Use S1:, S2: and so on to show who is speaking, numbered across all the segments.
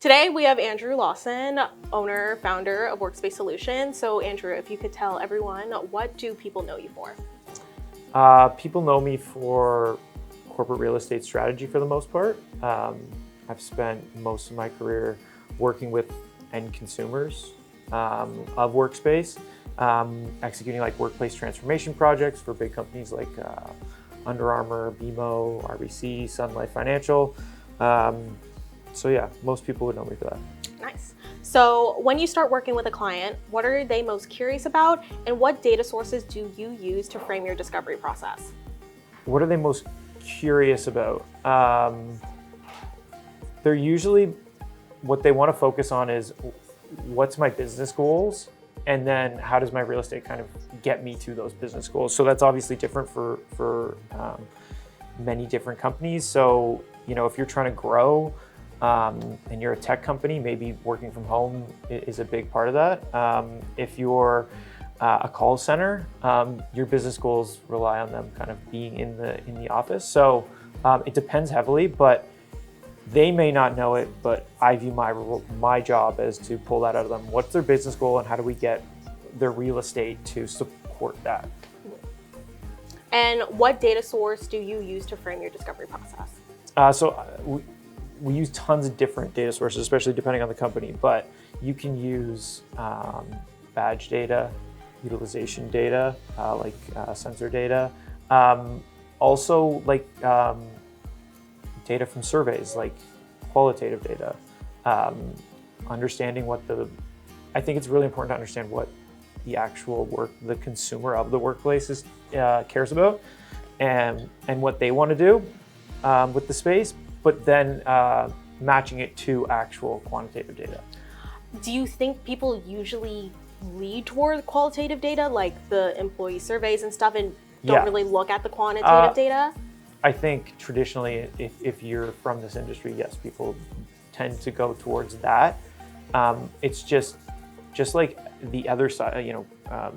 S1: Today we have Andrew Lawson, owner, founder of Workspace Solution. So Andrew, if you could tell everyone, what do people know you for?
S2: People know me for corporate real estate strategy for the most part. I've spent most of my career working with end consumers of Workspace, executing like workplace transformation projects for big companies like Under Armour, BMO, RBC, Sunlife Financial. So yeah, most people would know me for that.
S1: Nice. So when you start working with a client, what are they most curious about, and what data sources do you use to frame your discovery process?
S2: What are they most curious about? They're usually, what they want to focus on is what's my business goals, and then how does my real estate kind of get me to those business goals. So that's obviously different for many different companies. So, you know, if you're trying to grow, and you're a tech company, maybe working from home is a big part of that. If you're a call center, your business goals rely on them kind of being in the office. So it depends heavily, but they may not know it, but I view my job as to pull that out of them. What's their business goal, and how do we get their real estate to support that?
S1: And what data source do you use to frame your discovery process?
S2: We use tons of different data sources, especially depending on the company, but you can use badge data, utilization data, like sensor data. Also like data from surveys, like qualitative data. Understanding I think it's really important to understand what the actual the consumer of the workplace cares about and what they want to do with the space, but then matching it to actual quantitative data.
S1: Do you think people usually lead toward qualitative data, like the employee surveys and stuff, and don't really look at the quantitative data?
S2: I think traditionally, if you're from this industry, yes, people tend to go towards that. It's just like the other side, you know,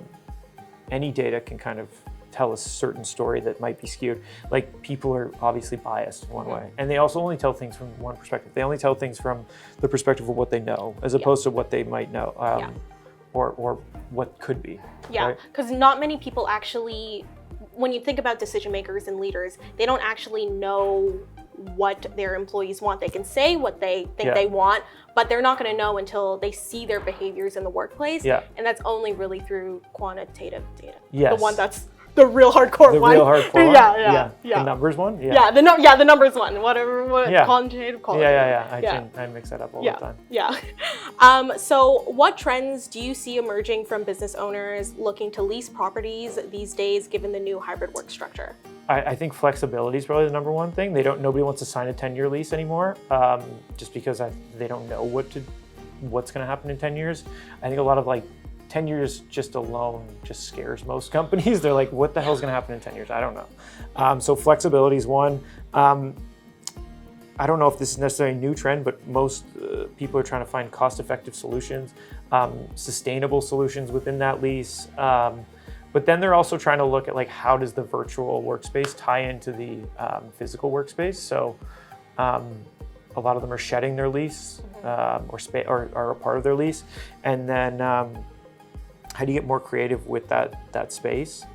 S2: any data can kind of tell a certain story that might be skewed. Like, people are obviously biased in one way, and they also only tell things from one perspective. They only tell things from the perspective of what they know, as opposed to what they might know, or what could be.
S1: Yeah, because not many people actually, when you think about decision makers and leaders, they don't actually know what their employees want. They can say what they think they want, but they're not going to know until they see their behaviors in the workplace. Yeah. And that's only really through quantitative data.
S2: Yes.
S1: The one that's the real hardcore one.
S2: The real hardcore one?
S1: Yeah.
S2: The numbers one?
S1: The numbers one. Whatever, quantitative.
S2: I mix that up all the time.
S1: Yeah. So what trends do you see emerging from business owners looking to lease properties these days, given the new hybrid work structure?
S2: I think flexibility is probably the number one thing. Nobody wants to sign a 10-year lease anymore, just because they don't know what's going to happen in 10 years. I think a lot of 10 years just alone just scares most companies. They're like, what the hell is going to happen in 10 years? I don't know. So flexibility is one. I don't know if this is necessarily a new trend, but most people are trying to find cost-effective solutions, sustainable solutions within that lease. But then they're also trying to look at how does the virtual workspace tie into the physical workspace. So a lot of them are shedding their lease or are a part of their lease. And then how do you get more creative with that space?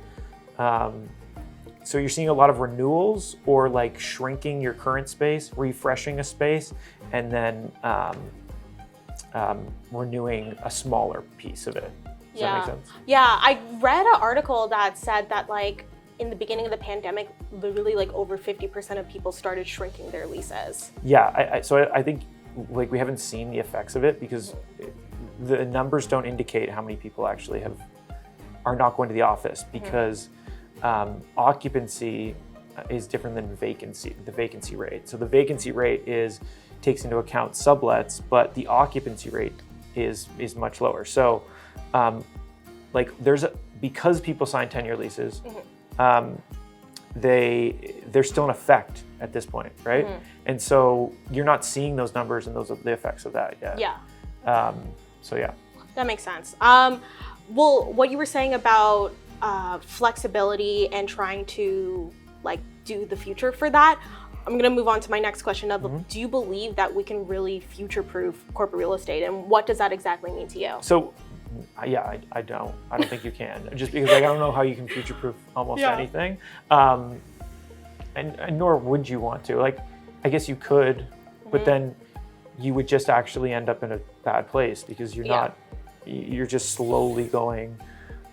S2: So you're seeing a lot of renewals, or shrinking your current space, refreshing a space, and then renewing a smaller piece of it. Does that make sense?
S1: Yeah, I read an article that said that in the beginning of the pandemic, literally over 50% of people started shrinking their leases.
S2: Yeah, so I think we haven't seen the effects of it, because the numbers don't indicate how many people actually are not going to the office, because occupancy is different than the vacancy rate. So the vacancy rate takes into account sublets, but the occupancy rate is much lower. So because people sign 10-year leases, they're still in effect at this point, right? And so you're not seeing those numbers and the effects of that yet.
S1: Yeah.
S2: So yeah.
S1: That makes sense. Well, what you were saying about flexibility and trying to do the future for that, I'm going to move on to my next question of, do you believe that we can really future-proof corporate real estate, and what does that exactly mean to you?
S2: So, yeah, I don't think you can, just because like, I don't know how you can future-proof almost anything, and nor would you want to. Like, I guess you could, but then you would just actually end up in a bad place because you're just slowly going,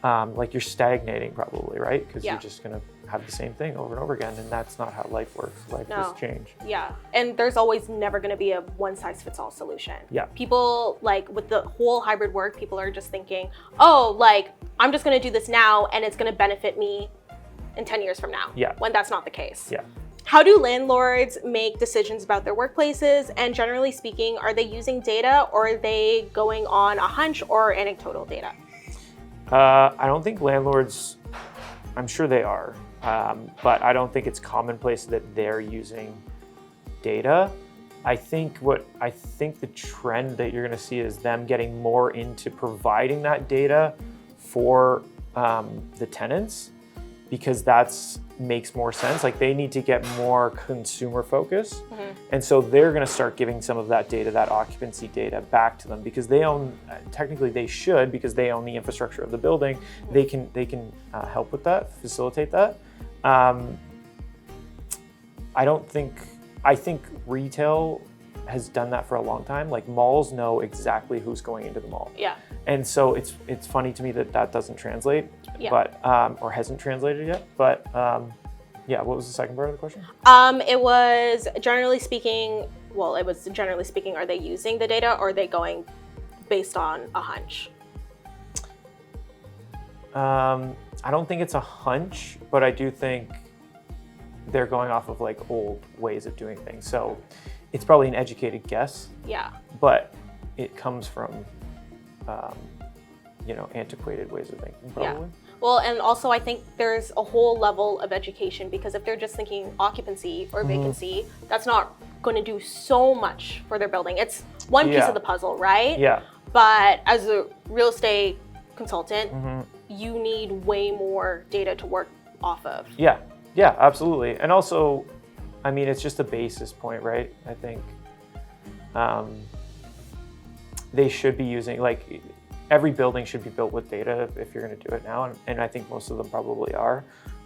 S2: like you're stagnating probably, right? Because you're just gonna have the same thing over and over again, and that's not how life works. Life is change.
S1: Yeah, and there's always never gonna be a one-size-fits-all solution.
S2: Yeah.
S1: People, like with the whole hybrid work, people are just thinking, oh, like I'm just gonna do this now and it's gonna benefit me in 10 years from now.
S2: Yeah.
S1: When that's not the case.
S2: Yeah.
S1: How do landlords make decisions about their workplaces? And generally speaking, are they using data, or are they going on a hunch or anecdotal data?
S2: I don't think landlords, I'm sure they are, but I don't think it's commonplace that they're using data. I think the trend that you're going to see is them getting more into providing that data for the tenants, because that's makes more sense. Like, they need to get more consumer focus. And so they're going to start giving some of that data, that occupancy data, back to them, because they own, technically they should, because they own the infrastructure of the building. They can help with that, facilitate that. I think retail has done that for a long time. Like, malls know exactly who's going into the mall.
S1: Yeah.
S2: And so it's funny to me that doesn't translate, but or hasn't translated yet. But yeah, what was the second part of the question?
S1: It was generally speaking. Well, it was generally speaking. Are they using the data, or are they going based on a hunch?
S2: I don't think it's a hunch, but I do think they're going off of like old ways of doing things. So it's probably an educated guess.
S1: Yeah.
S2: But it comes from antiquated ways of thinking, probably.
S1: Yeah. Well, and also I think there's a whole level of education, because if they're just thinking occupancy or vacancy, that's not going to do so much for their building. It's one piece of the puzzle, right?
S2: Yeah.
S1: But as a real estate consultant, you need way more data to work off of.
S2: Yeah, absolutely. And also, I mean, it's just a basis point, right? I think they should be using, like, every building should be built with data if you're going to do it now, and I think most of them probably are.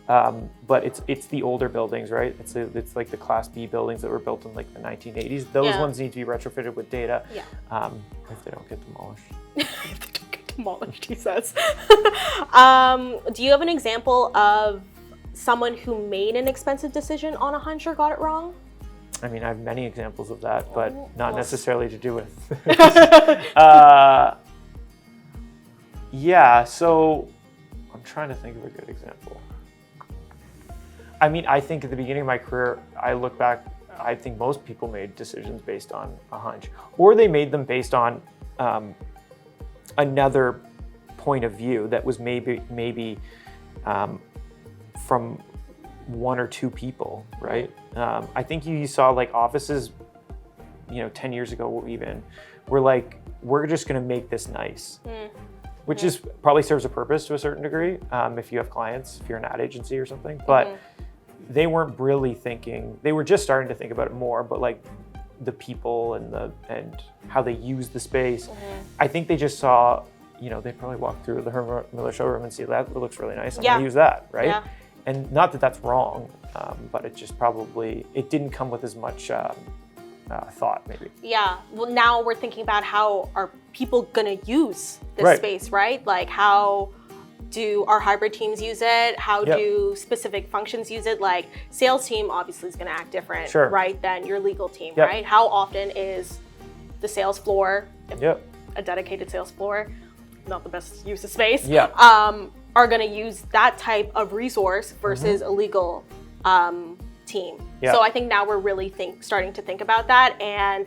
S2: But it's the older buildings, right? It's like the Class B buildings that were built in like the 1980s. Those ones need to be retrofitted with data. Yeah. If they don't get demolished.
S1: If they don't get demolished, he says. Do you have an example of someone who made an expensive decision on a hunch or got it wrong?
S2: I mean, I have many examples of that, but not necessarily to do with. Yeah, so I'm trying to think of a good example. I mean, I think at the beginning of my career, I look back, I think most people made decisions based on a hunch, or they made them based on another point of view that was maybe from one or two people, right? I think you saw like offices, 10 years ago even, were like, we're just gonna make this nice. Which is probably serves a purpose to a certain degree if you have clients, if you're an ad agency or something. But they weren't really thinking. They were just starting to think about it more. But like the people and how they use the space, I think they just saw. They probably walked through the Herman Miller showroom and see that looks really nice. I'm gonna use that, right? Yeah. And not that that's wrong, but it just it didn't come with as much. Thought maybe. Yeah.
S1: Well, now we're thinking about how are people gonna use this space, right? Like, how do our hybrid teams use it? How do specific functions use it? Like, sales team obviously is gonna act different, right, than your legal team, right? How often is the sales floor, a dedicated sales floor, not the best use of space, are gonna use that type of resource versus a legal team. So I think now we're really starting to think about that, and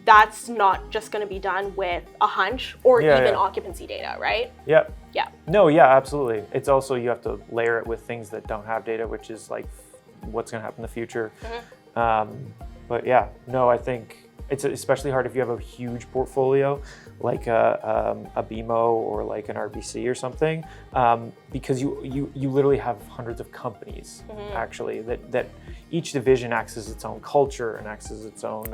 S1: that's not just going to be done with a hunch or even occupancy data, right? Yeah.
S2: No, absolutely. It's also, you have to layer it with things that don't have data, which is like what's going to happen in the future. But yeah, no, I think it's especially hard if you have a huge portfolio like a BMO or like an RBC or something, because you literally have hundreds of companies actually that each division acts as its own culture and acts as its own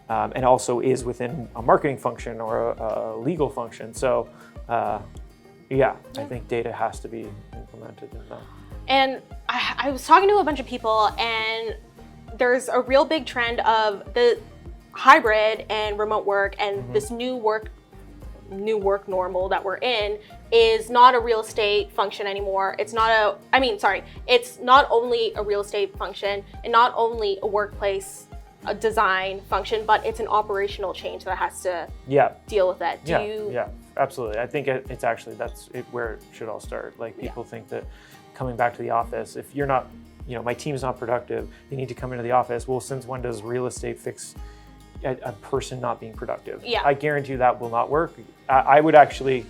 S2: and also is within a marketing function or a legal function. So I think data has to be implemented in that.
S1: And I was talking to a bunch of people, and there's a real big trend of the hybrid and remote work, and this new work normal that we're in is not a real estate function anymore. It's not it's not only a real estate function and not only a workplace design function, but it's an operational change that has to deal with that.
S2: Yeah, absolutely. I think it's actually, that's where it should all start. Like, people think that coming back to the office, if you're not, my team's not productive, they need to come into the office. Well, since when does real estate fix a person not being productive? I guarantee you that will not work. I would actually,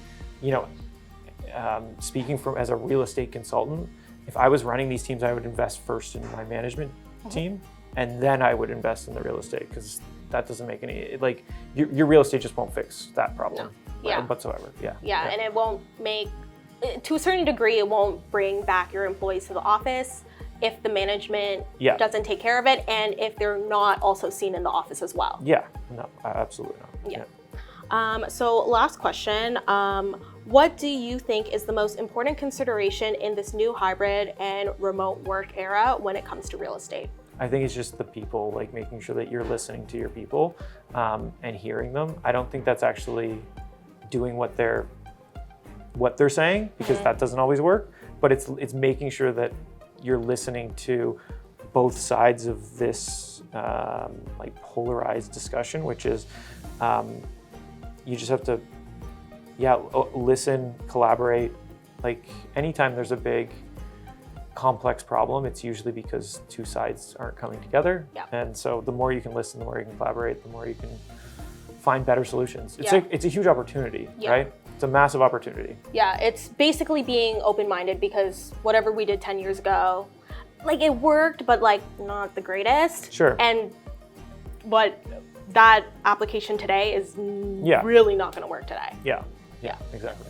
S2: speaking from as a real estate consultant, if I was running these teams, I would invest first in my management team, and then I would invest in the real estate, because that doesn't make any, like, your real estate just won't fix that problem whatsoever.
S1: And it won't make, to a certain degree, it won't bring back your employees to the office if the management doesn't take care of it, and if they're not also seen in the office as well.
S2: No, absolutely not.
S1: So last question, what do you think is the most important consideration in this new hybrid and remote work era when it comes to real estate?
S2: I think it's just the people, like making sure that you're listening to your people and hearing them. I don't think that's actually doing what they're saying, because that doesn't always work, but it's making sure that you're listening to both sides of this like polarized discussion, which is you just have to listen, collaborate. Like, anytime there's a big complex problem, it's usually because two sides aren't coming together. And so the more you can listen, the more you can collaborate, the more you can find better solutions. It's a huge opportunity, right? It's a massive opportunity.
S1: It's basically being open-minded, because whatever we did 10 years ago, like, it worked, but like not the greatest.
S2: Sure.
S1: But that application today is really not going to work today.
S2: Yeah, exactly.